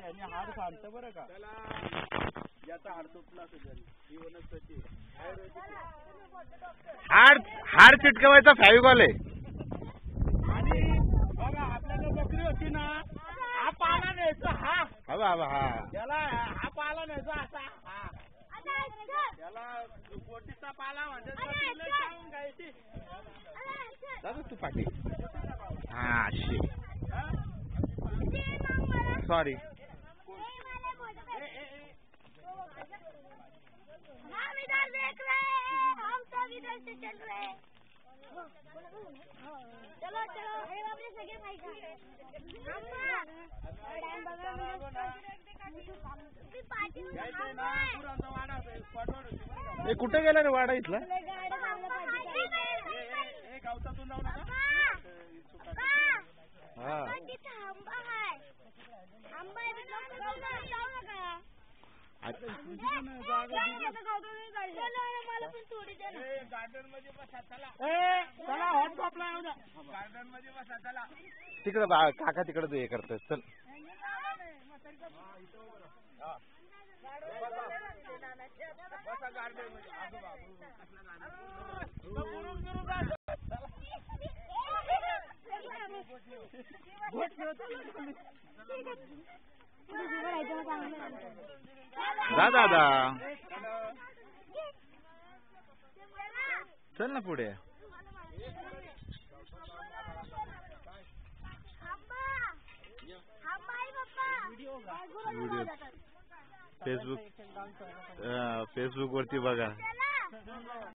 आणि हाड सांगतं बरं का. याचा हाड तुटला असेल ही वनस्पती हाड चिटकवायचा फॅविकॉल आहे. आणि बघा आपल्याला बकरी होती ना, हा पाला न्यायचा हा त्याला हा पाला न्यायचा असा हा त्याला गोटीचा पाला म्हणजे घ्यायची. दादा तू पाठी हा शे सॉरी चलो चलो हे बापरे सगळे कुठे गेला रे वाडा इथला. गावतातून जाऊ नका. गार्डन मध्ये बसा चला. चला हॉट टॉपला येऊ द्या. गार्डन मध्ये बसा चला. तिकडं काका तिकडं हे करतोय चल. बसा गार्डन मध्ये जा दादा चल ना पुढे. व्हिडिओ फेसबुक वरती बघा.